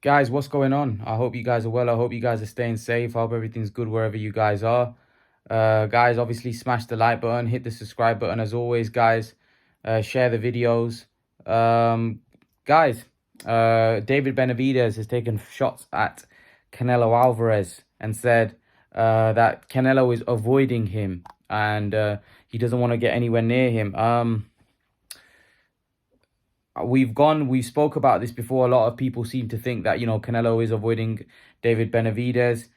Guys, what's going on? I hope you guys are well. I hope you guys are staying safe. I hope everything's good wherever you guys are. Guys, obviously smash the like button, hit the subscribe button as always, guys. Share the videos. Guys, David Benavidez has taken shots at Canelo Álvarez and said that Canelo is avoiding him and he doesn't want to get anywhere near him. We spoke about this before. A lot of people seem to think that, Canelo is avoiding David Benavidez.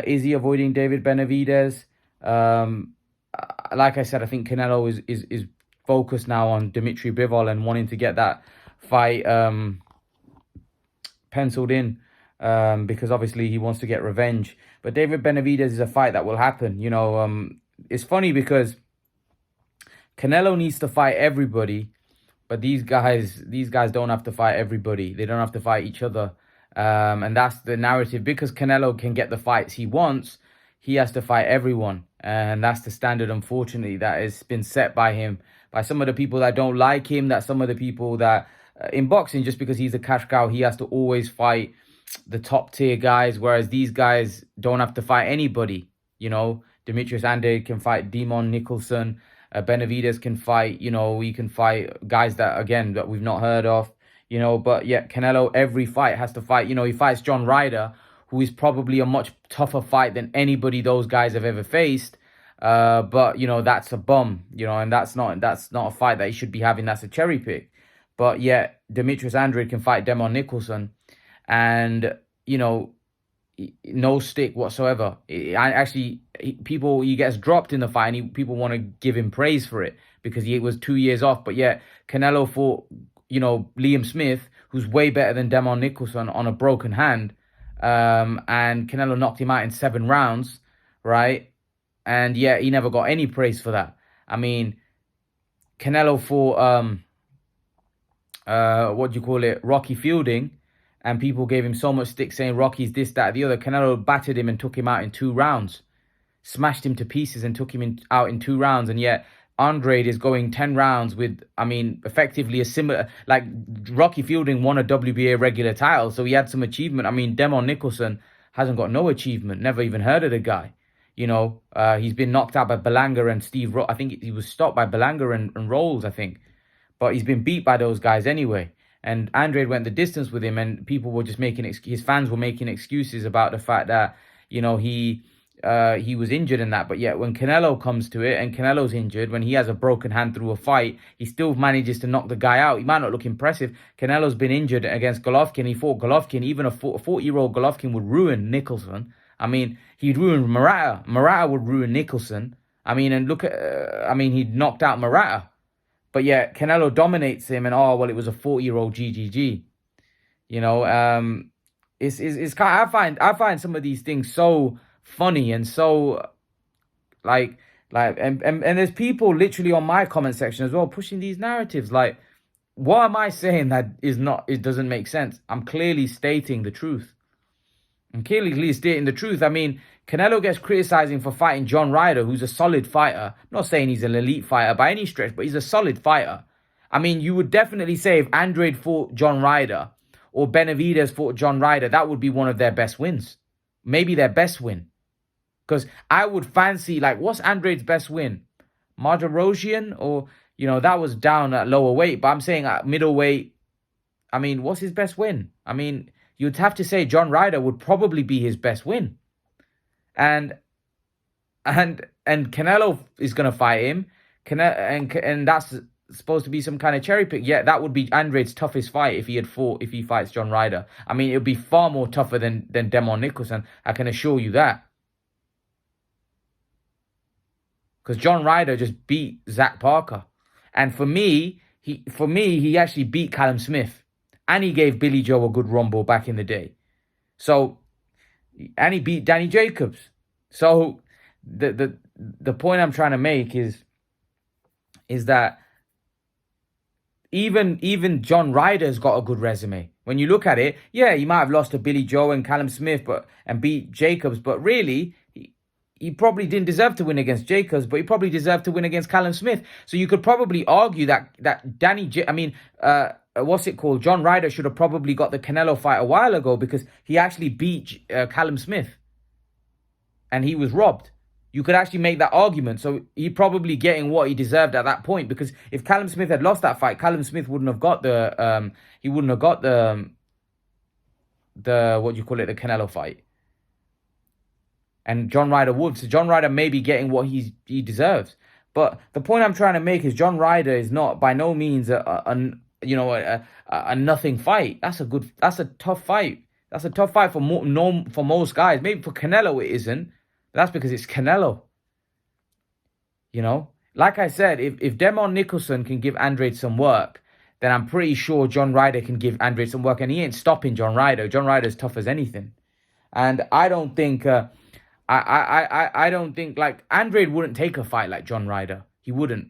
Is he avoiding David Benavidez? Like I said, I think Canelo is focused now on Dmitry Bivol and wanting to get that fight penciled in because obviously he wants to get revenge. But David Benavidez is a fight that will happen. It's funny because Canelo needs to fight everybody. But these guys don't have to fight everybody. They don't have to fight each other. And that's the narrative. Because Canelo can get the fights he wants, he has to fight everyone. And that's the standard, unfortunately, that has been set by him. By some of the people that don't like him, that some of the people that, in boxing, just because he's a cash cow, he has to always fight the top tier guys. Whereas these guys don't have to fight anybody. Demetrius Andrade can fight Demon Nicholson. Benavidez can fight, he can fight guys that we've not heard of, but yet Canelo, every fight has to fight, he fights John Ryder, who is probably a much tougher fight than anybody those guys have ever faced. But, that's a bum, and that's not a fight that he should be having. That's a cherry pick. But yet Demetrius Andrade can fight Demon Nicholson and, no stick whatsoever. He gets dropped in the fight and people want to give him praise for it because he was 2 years off. But yet Canelo fought, Liam Smith, who's way better than Demon Nicholson on a broken hand. And Canelo knocked him out in 7 rounds, right? And yet he never got any praise for that. I mean, Canelo fought, Rocky Fielding. And people gave him so much stick saying Rocky's this, that, the other. Canelo battered him and took him out in 2 rounds. Smashed him to pieces and took him out in 2 rounds. And yet Andrade is going 10 rounds with, effectively a similar... Like, Rocky Fielding won a WBA regular title, so he had some achievement. Demon Nicholson hasn't got no achievement. Never even heard of the guy. He's been knocked out by Berlanga and Steve... I think he was stopped by Berlanga and Rolls, I think. But he's been beat by those guys anyway. And Andrade went the distance with him, and people were just his fans were making excuses about the fact that, he was injured in that. But yet when Canelo comes to it and Canelo's injured, when he has a broken hand through a fight, he still manages to knock the guy out. He might not look impressive. Canelo's been injured against Golovkin. He fought Golovkin. Even a 40-year-old Golovkin would ruin Nicholson. He'd ruin Murata. Murata would ruin Nicholson. And look at, he'd knocked out Murata. But yeah, Canelo dominates him, and it was a 40-year-old GGG. It's kind. I find some of these things so funny and so and there's people literally on my comment section as well pushing these narratives. Like, what am I saying that it doesn't make sense? I'm clearly stating the truth. Canelo gets criticizing for fighting John Ryder, who's a solid fighter. I'm not saying he's an elite fighter by any stretch, but he's a solid fighter. You would definitely say if Andrade fought John Ryder or Benavidez fought John Ryder, that would be one of their best wins. Maybe their best win. Because I would fancy, what's Andrade's best win? Marderosian? Or, that was down at lower weight. But I'm saying at middleweight, what's his best win? You'd have to say John Ryder would probably be his best win. And Canelo is going to fight him. And that's supposed to be some kind of cherry pick. Yeah, that would be Andrade's toughest fight if he fights John Ryder. It would be far more tougher than Demon Nicholson. I can assure you that. Because John Ryder just beat Zach Parker. And for me, he actually beat Callum Smith. And he gave Billy Joe a good rumble back in the day. And he beat Danny Jacobs. So the point I'm trying to make is that even John Ryder's got a good resume. When you look at it, yeah, he might have lost to Billy Joe and Callum Smith and beat Jacobs, but really he probably didn't deserve to win against Jacobs, but he probably deserved to win against Callum Smith. So you could probably argue that what's it called? John Ryder should have probably got the Canelo fight a while ago because he actually beat Callum Smith and he was robbed. You could actually make that argument. So he probably getting what he deserved at that point, because if Callum Smith had lost that fight, Callum Smith wouldn't have got the what do you call it, the Canelo fight. And John Ryder would. So John Ryder may be getting what he deserves. But the point I'm trying to make is John Ryder is not by no means a nothing fight. That's a tough fight. That's a tough fight for most guys. Maybe for Canelo it isn't. But that's because it's Canelo. You know? Like I said, if Demon Nicholson can give Andrade some work, then I'm pretty sure John Ryder can give Andrade some work. And he ain't stopping John Ryder. John Ryder's tough as anything. And I don't think... I don't think, like, Andrade wouldn't take a fight like John Ryder. He wouldn't.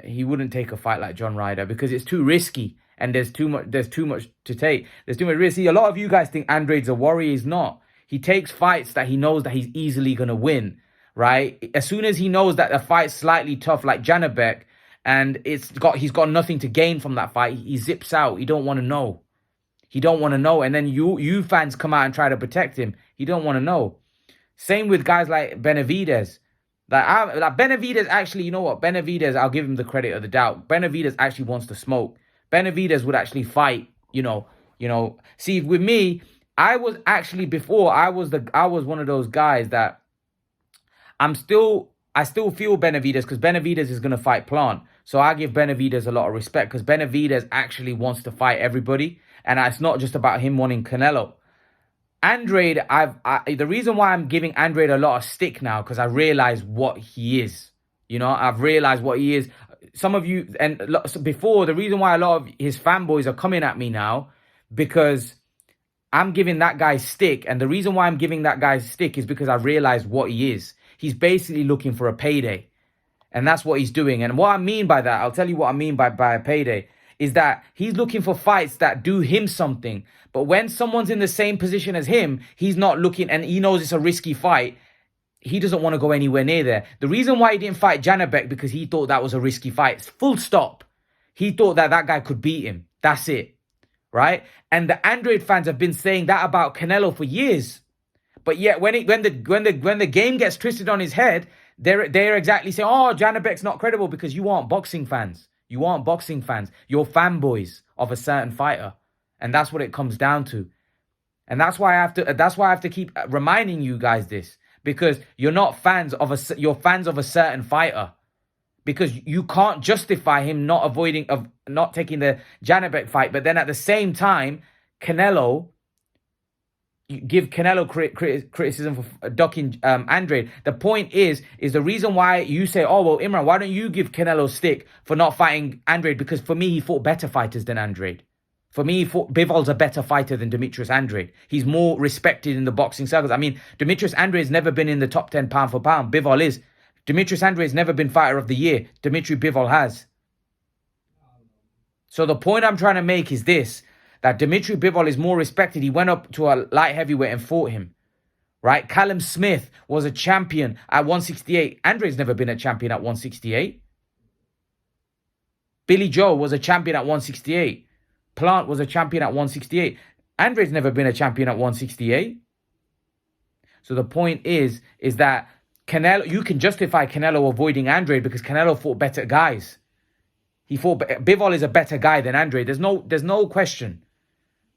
He wouldn't take a fight like John Ryder because it's too risky and there's too much to take. There's too much risk. See, a lot of you guys think Andrade's a warrior. He's not. He takes fights that he knows that he's easily going to win, right? As soon as he knows that the fight's slightly tough like Janabek and he's got nothing to gain from that fight, he zips out. He don't want to know. He don't want to know. And then you fans come out and try to protect him. He don't want to know. Same with guys like Benavidez. Like Benavidez, actually, you know what? Benavidez, I'll give him the credit of the doubt. Benavidez actually wants to smoke. Benavidez would actually fight, you know. See, with me, I was actually, before, I was one of those guys that I still feel Benavidez, because Benavidez is going to fight Plant. So I give Benavidez a lot of respect, because Benavidez actually wants to fight everybody. And it's not just about him wanting Canelo. Andrade, the reason why I'm giving Andrade a lot of stick now, because I realize what he is. You know, I've realized what he is. Some of you, and before, the reason why a lot of his fanboys are coming at me now, because I'm giving that guy stick. And the reason why I'm giving that guy stick is because I realize what he is. He's basically looking for a payday. And that's what he's doing. And what I mean by that, I'll tell you what I mean by a payday, is that he's looking for fights that do him something. But when someone's in the same position as him, he's not looking, and he knows it's a risky fight. He doesn't want to go anywhere near there. The reason why he didn't fight Janabek, because he thought that was a risky fight. Full stop. He thought that guy could beat him. That's it. Right? And the Andrade fans have been saying that about Canelo for years. But yet when the game gets twisted on his head, they're exactly saying, oh, Janabek's not credible, because you aren't boxing fans. You aren't boxing fans. You're fanboys of a certain fighter. And that's what it comes down to. And that's why I have to keep reminding you guys this, because you're not fans of you're fans of a certain fighter, because you can't justify him not taking the Janabek fight. But then at the same time, you give Canelo criticism for ducking Andrade. The point is the reason why you say, oh, well, Imran, why don't you give Canelo stick for not fighting Andrade? Because for me, he fought better fighters than Andrade. For me, Bivol a better fighter than Demetrius Andrade. He's more respected in the boxing circles. I mean, Demetrius Andrade's never been in the top 10 pound for pound. Bivol is. Demetrius Andrade's never been fighter of the year. Dimitri Bivol has. So the point I'm trying to make is this, that Dimitri Bivol is more respected. He went up to a light heavyweight and fought him. Right? Callum Smith was a champion at 168. Andrade's never been a champion at 168. Billy Joe was a champion at 168. Plant was a champion at 168. Andrade's never been a champion at 168. So the point is that Canelo, you can justify Canelo avoiding Andrade because Canelo fought better guys. Bivol is a better guy than Andrade. There's no question.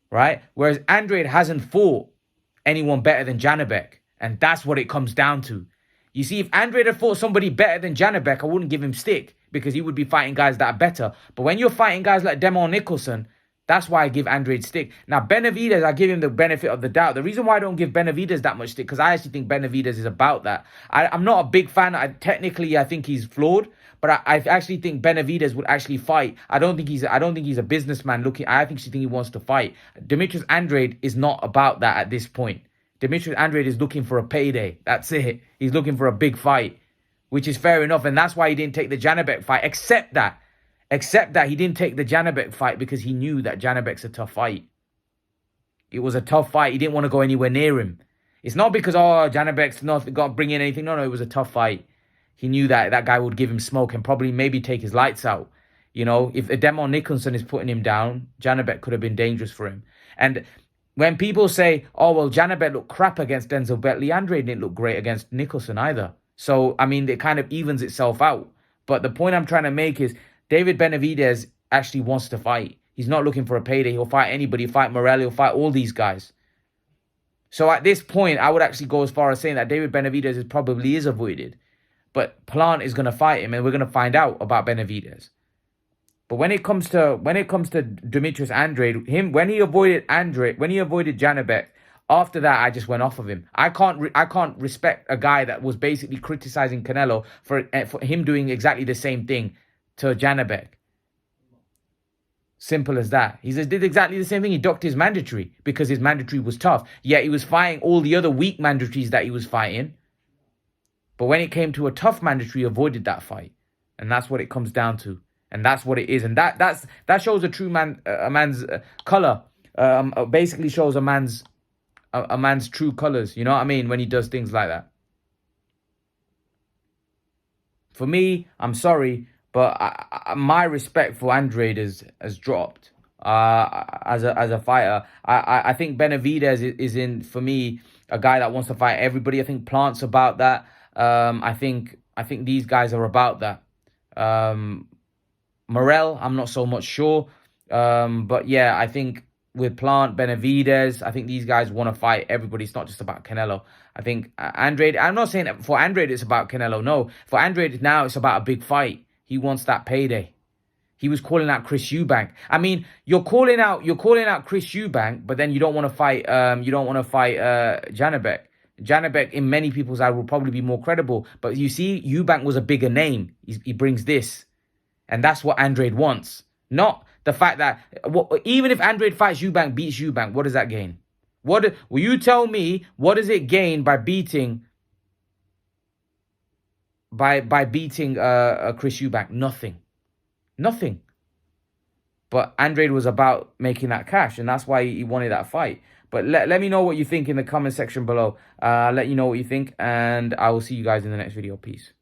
Right? Whereas Andrade hasn't fought anyone better than Janabek. And that's what it comes down to. You see, if Andrade had fought somebody better than Janabek, I wouldn't give him stick, because he would be fighting guys that are better. But when you're fighting guys like Demon Nicholson, that's why I give Andrade stick. Now, Benavidez, I give him the benefit of the doubt. The reason why I don't give Benavidez that much stick, because I actually think Benavidez is about that. I'm not a big fan. I think he's flawed, but I actually think Benavidez would actually fight. I don't think he's a businessman looking. I think he wants to fight. Demetrius Andrade is not about that at this point. Demetrius Andrade is looking for a payday. That's it. He's looking for a big fight, which is fair enough, and that's why he didn't take the Janabek fight. Except that he didn't take the Janabek fight because he knew that Janabek's a tough fight. It was a tough fight. He didn't want to go anywhere near him. It's not because, oh, Janabek's not got to bring in anything. No, it was a tough fight. He knew that guy would give him smoke and probably maybe take his lights out. You know, if Demon Nicholson is putting him down, Janibek could have been dangerous for him. And when people say, oh, well, Janibek looked crap against Denzel Bentley, Andrade didn't look great against Nicholson either. So, I mean, it kind of evens itself out. But the point I'm trying to make is David Benavidez actually wants to fight. He's not looking for a payday. He'll fight anybody. He'll fight Morel. He'll fight all these guys. So at this point, I would actually go as far as saying that David Benavidez probably is avoided. But Plant is going to fight him, and we're going to find out about Benavidez. But when it comes to Demetrius Andrade, when he avoided Janibek, after that I just went off of him. I can't respect a guy that was basically criticizing Canelo for him doing exactly the same thing to Janibek. Simple as that. He did exactly the same thing. He ducked his mandatory because his mandatory was tough. Yet he was fighting all the other weak mandatories that he was fighting. But when it came to a tough mandatory, he avoided that fight. And that's what it comes down to. And that's what it is. And that shows a true man, a man's color. Basically shows a man's true colors. You know what I mean? When he does things like that. For me, I'm sorry, but my respect for Andrade has dropped as a fighter. I think Benavidez is in, for me, a guy that wants to fight everybody. I think Plant's about that. I think these guys are about that. Morel, I'm not so much sure. But yeah, I think with Plant, Benavidez, I think these guys want to fight everybody. It's not just about Canelo. I think Andrade, I'm not saying that for Andrade it's about Canelo. No, for Andrade now it's about a big fight. He wants that payday. He was calling out Chris Eubank. I mean, you're calling out Chris Eubank, but then you don't want to fight Janibek. Janibek, in many people's eyes, will probably be more credible. But you see, Eubank was a bigger name. He brings this. And that's what Andrade wants. Not the fact that, even if Andrade fights Eubank, beats Eubank, what does that gain? Will you tell me, what does it gain by beating Chris Eubank? Nothing. But Andrade was about making that cash, and that's why he wanted that fight. But let me know what you think in the comment section below. Let you know what you think, and I will see you guys in the next video. Peace.